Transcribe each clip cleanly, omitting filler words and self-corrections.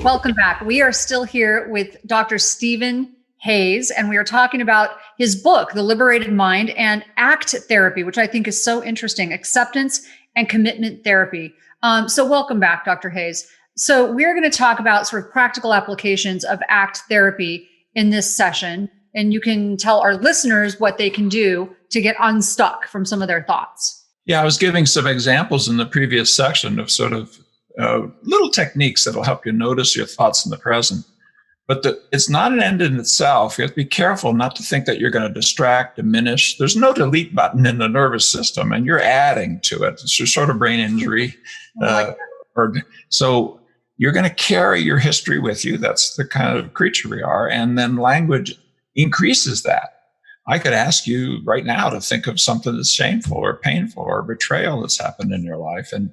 Welcome back. We are still here with Dr. Stephen Hayes, and we are talking about his book, The Liberated Mind, and ACT therapy, which I think is so interesting, acceptance and commitment therapy. So welcome back, Dr. Hayes. So we're going to talk about sort of practical applications of ACT therapy in this session, and you can tell our listeners what they can do to get unstuck from some of their thoughts. Yeah, I was giving some examples in the previous section of sort of little techniques that'll help you notice your thoughts in the present. But it's not an end in itself. You have to be careful not to think that you're going to distract, diminish. There's no delete button in the nervous system, and you're adding to it. It's just sort of brain injury. So you're going to carry your history with you. That's the kind of creature we are. And then language increases that. I could ask you right now to think of something that's shameful or painful or betrayal that's happened in your life, and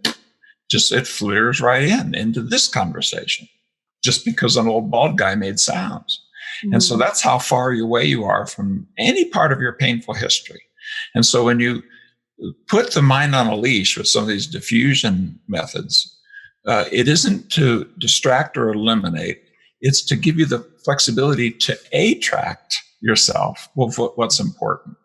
just it flares right into this conversation, just because an old bald guy made sounds. Mm-hmm. And so that's how far away you are from any part of your painful history. And so when you put the mind on a leash with some of these diffusion methods, it isn't to distract or eliminate. It's to give you the flexibility to attract yourself with what's important.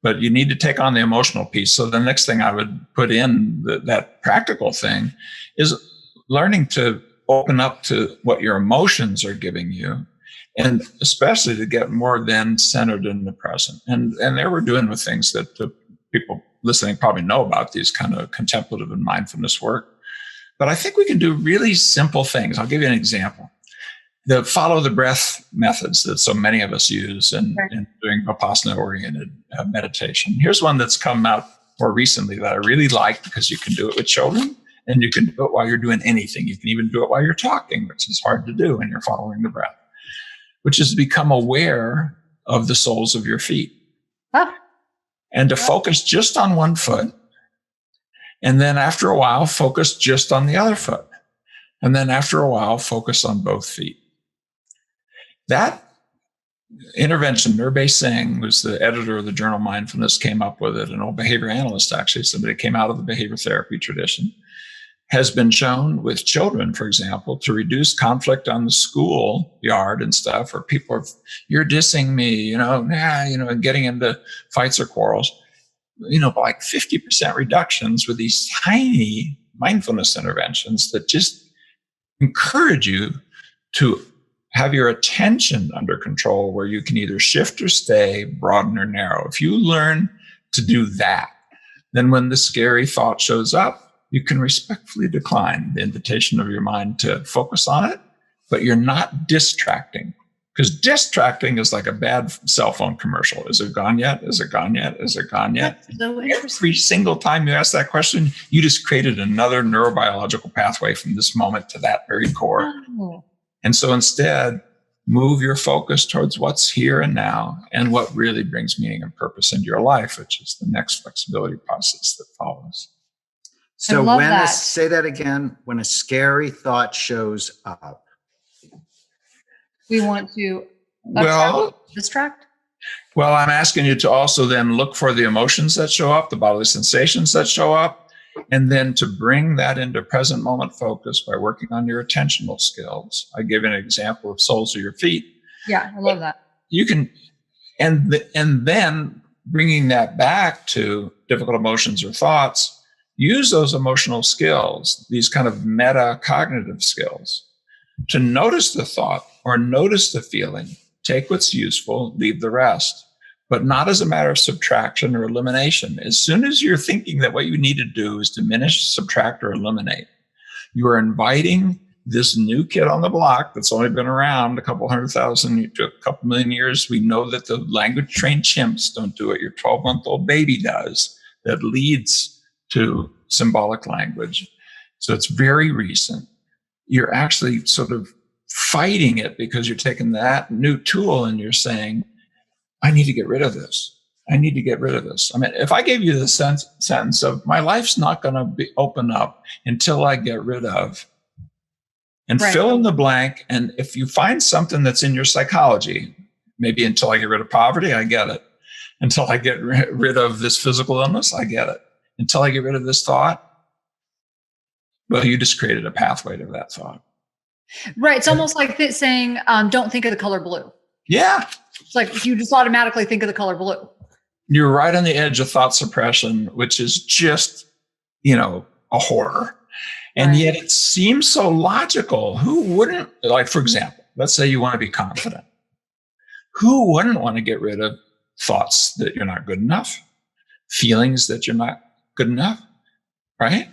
But you need to take on the emotional piece. So the next thing I would put in that practical thing is learning to open up to what your emotions are giving you, and especially to get more then centered in the present. And there we're doing with things that the people listening probably know about, these kind of contemplative and mindfulness work. But I think we can do really simple things. I'll give you an example. The follow the breath methods that so many of us use in doing Vipassana-oriented meditation. Here's one that's come out more recently that I really like, because you can do it with children and you can do it while you're doing anything. You can even do it while you're talking, which is hard to do when you're following the breath, which is to become aware of the soles of your feet and to focus just on one foot. And then after a while, focus just on the other foot. And then after a while, focus on both feet. That intervention, Nirbhay Singh, who's the editor of the journal Mindfulness, came up with it, an old behavior analyst, actually, somebody that came out of the behavior therapy tradition, has been shown with children, for example, to reduce conflict on the school yard and stuff, or people are, you're dissing me, and getting into fights or quarrels, like 50% reductions with these tiny mindfulness interventions that just encourage you to have your attention under control, where you can either shift or stay, broaden or narrow. If you learn to do that, then when the scary thought shows up, you can respectfully decline the invitation of your mind to focus on it, but you're not distracting. Because distracting is like a bad cell phone commercial. Is it gone yet? Is it gone yet? Is it gone yet? So every single time you ask that question, you just created another neurobiological pathway from this moment to that very core. Oh. And so instead, move your focus towards what's here and now and what really brings meaning and purpose into your life, which is the next flexibility process that follows. So say that again, when a scary thought shows up. We want to distract? Well, I'm asking you to also then look for the emotions that show up, the bodily sensations that show up, and then to bring that into present moment focus by working on your attentional skills. I give an example of soles of your feet. Yeah, I love that. You can, and then bringing that back to difficult emotions or thoughts, use those emotional skills, these kind of meta-cognitive skills, to notice the thought or notice the feeling, take what's useful, leave the rest, but not as a matter of subtraction or elimination. As soon as you're thinking that what you need to do is diminish, subtract, or eliminate, you are inviting this new kid on the block that's only been around a couple 100,000 to a couple million years. We know that the language-trained chimps don't do what your 12-month-old baby does that leads to symbolic language. So it's very recent. You're actually sort of fighting it because you're taking that new tool and you're saying, I need to get rid of this. I need to get rid of this. I mean, if I gave you the sentence of my life's not going to be open up until I get rid of, and fill in the blank. And if you find something that's in your psychology, maybe until I get rid of poverty, I get it. Until I get rid of this physical illness, I get it. Until I get rid of this thought, well, you just created a pathway to that thought. Right. It's almost like saying, don't think of the color blue. Yeah. It's like you just automatically think of the color blue. You're right on the edge of thought suppression, which is just, a horror. And Right. yet it seems so logical. Who wouldn't, like, for example, let's say you want to be confident. Who wouldn't want to get rid of thoughts that you're not good enough, feelings that you're not good enough, right?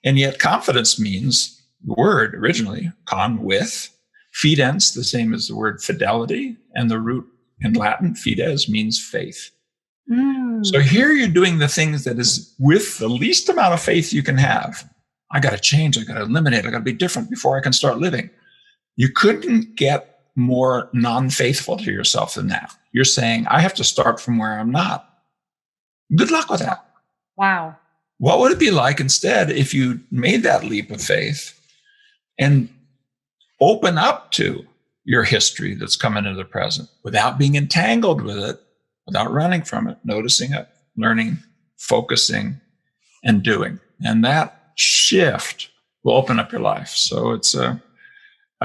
And yet confidence means the word originally, con, with, fidens, the same as the word fidelity, and the root in Latin, fides, means faith. So here you're doing the things that is with the least amount of faith you can have. I got to change. I got to eliminate. I got to be different before I can start living. You couldn't get more non-faithful to yourself than that. You're saying, I have to start from where I'm not. Good luck with that. Wow. What would it be like instead if you made that leap of faith and open up to your history that's coming into the present without being entangled with it, without running from it, noticing it, learning, focusing, and doing. And that shift will open up your life. So it's a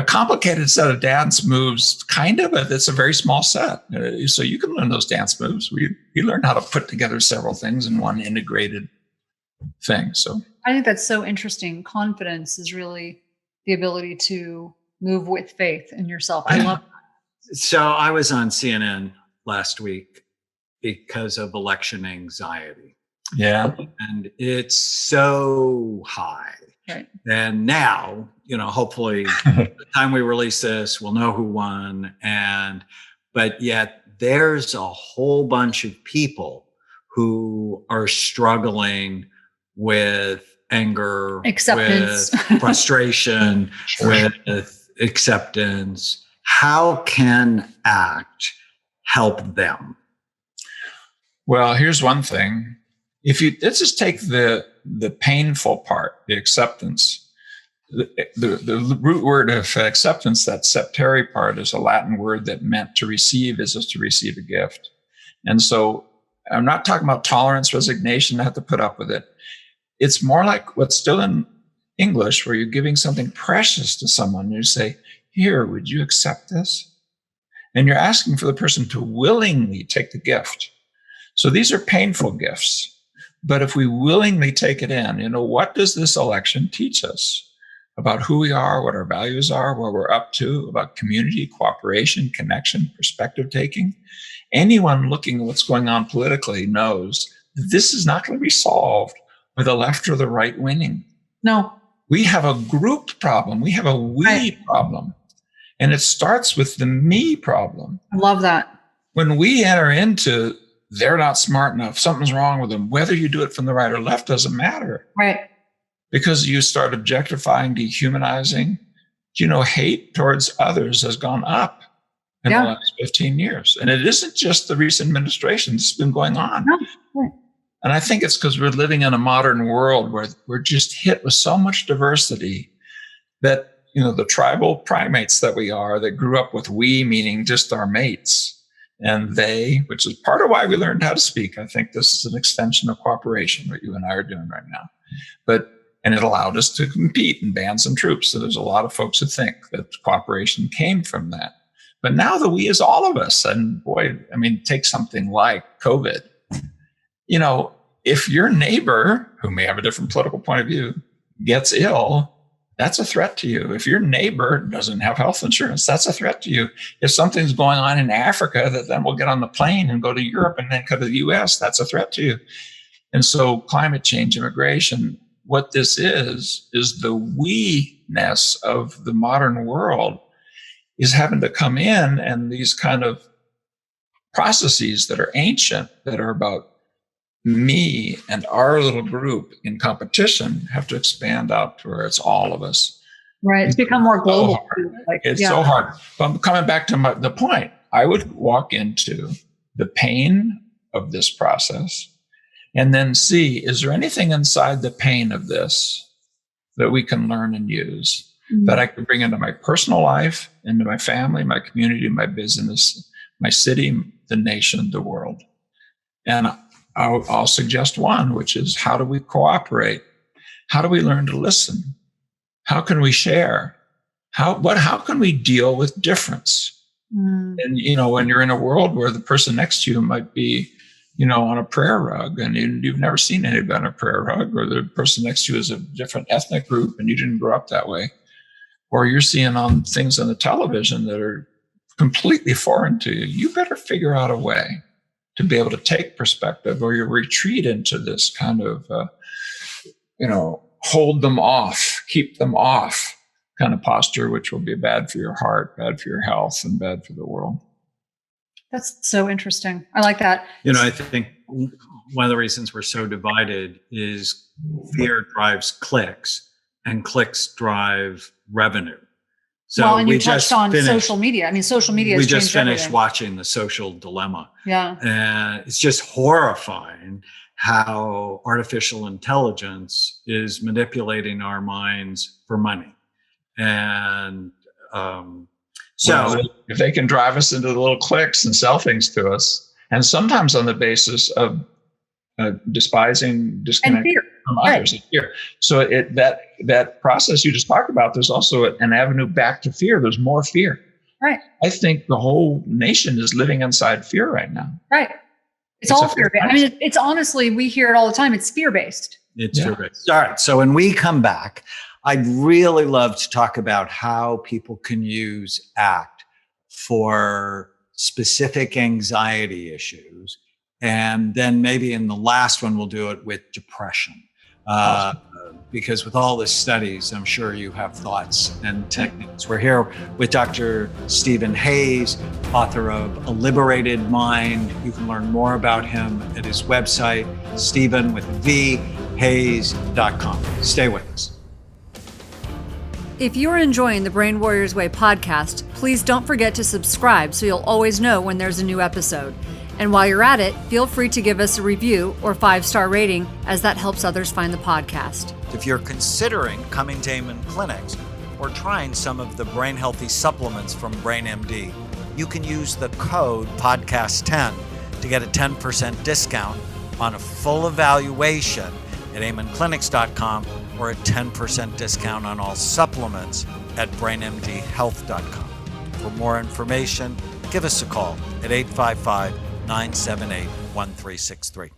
complicated set of dance moves, kind of, but it's a very small set. So you can learn those dance moves. We learn how to put together several things in one integrated thing. So I think that's so interesting. Confidence is really the ability to move with faith in yourself. I love that. So I was on CNN last week because of election anxiety. Yeah. And it's so high. Right. And now, hopefully the time we release this, we'll know who won. But yet there's a whole bunch of people who are struggling with anger, Acceptance, with frustration, Sure. with acceptance. How can ACT help them? Well, here's one thing. Let's just take the painful part, the acceptance. The root word of acceptance, that septare part, is a Latin word that meant to receive, is just to receive a gift. And so I'm not talking about tolerance, resignation, I have to put up with it. It's more like what's still in English, where you're giving something precious to someone. You say, here, would you accept this? And you're asking for the person to willingly take the gift. So these are painful gifts. But if we willingly take it in, what does this election teach us about who we are, what our values are, what we're up to, about community, cooperation, connection, perspective taking? Anyone looking at what's going on politically knows that this is not going to be solved by the left or the right winning. No. We have a group problem. We have a we problem. And it starts with the me problem. I love that. When we enter into they're not smart enough, something's wrong with them, whether you do it from the right or left doesn't matter. Right. Because you start objectifying, dehumanizing. Hate towards others has gone up in the last 15 years. And it isn't just the recent administration, it's been going on. No. Right. And I think it's because we're living in a modern world where we're just hit with so much diversity that, the tribal primates that we are, that grew up with we, meaning just our mates, and they, which is part of why we learned how to speak. I think this is an extension of cooperation, what you and I are doing right now. And it allowed us to compete in bands and troops. So there's a lot of folks who think that cooperation came from that. But now the we is all of us. And boy, take something like COVID. If your neighbor, who may have a different political point of view, gets ill, that's a threat to you. If your neighbor doesn't have health insurance, that's a threat to you. If something's going on in Africa that then will get on the plane and go to Europe and then come to the US, that's a threat to you. And so climate change, immigration, what this is the we-ness of the modern world is having to come in, and these kind of processes that are ancient, that are about me and our little group in competition, have to expand out to where it's all of us. Right. It's become more global. It's so hard. But coming back to the point, I would walk into the pain of this process and then see, is there anything inside the pain of this that we can learn and use, that I can bring into my personal life, into my family, my community, my business, my city, the nation, the world? And I'll suggest one, which is, how do we cooperate? How do we learn to listen? How can we share? how can we deal with difference? And, when you're in a world where the person next to you might be, on a prayer rug, and you've never seen anybody on a prayer rug, or the person next to you is a different ethnic group and you didn't grow up that way, or you're seeing on things on the television that are completely foreign to you, you better figure out a way to be able to take perspective, or you retreat into this kind of, hold them off, keep them off kind of posture, which will be bad for your heart, bad for your health, and bad for the world. That's so interesting. I like that. I think one of the reasons we're so divided is fear drives clicks, and clicks drive revenue. So and you touched on social media. I mean, social media has changed everything. We just finished watching The Social Dilemma. Yeah. And it's just horrifying how artificial intelligence is manipulating our minds for money. And so if they can drive us into the little clicks and sell things to us, and sometimes on the basis of despising, disconnecting from others, and fear. So that process you just talked about, there's also an avenue back to fear. There's more fear. Right. I think the whole nation is living inside fear right now. Right. It's all fear-based. I mean, it's honestly, we hear it all the time. It's fear-based. It's fear-based. All right. So when we come back, I'd really love to talk about how people can use ACT for specific anxiety issues. And then maybe in the last one, we'll do it with depression. Because with all the studies, I'm sure you have thoughts and techniques. We're here with Dr. Stephen Hayes, author of A Liberated Mind. You can learn more about him at his website, stephen.hayes.com. Stay with us. If you're enjoying the Brain Warriors Way podcast, please don't forget to subscribe so you'll always know when there's a new episode. And while you're at it, feel free to give us a review or 5-star rating, as that helps others find the podcast. If you're considering coming to Amen Clinics or trying some of the brain healthy supplements from BrainMD, you can use the code podcast10 to get a 10% discount on a full evaluation at amenclinics.com, or a 10% discount on all supplements at brainmdhealth.com. For more information, give us a call at 855-978-1363.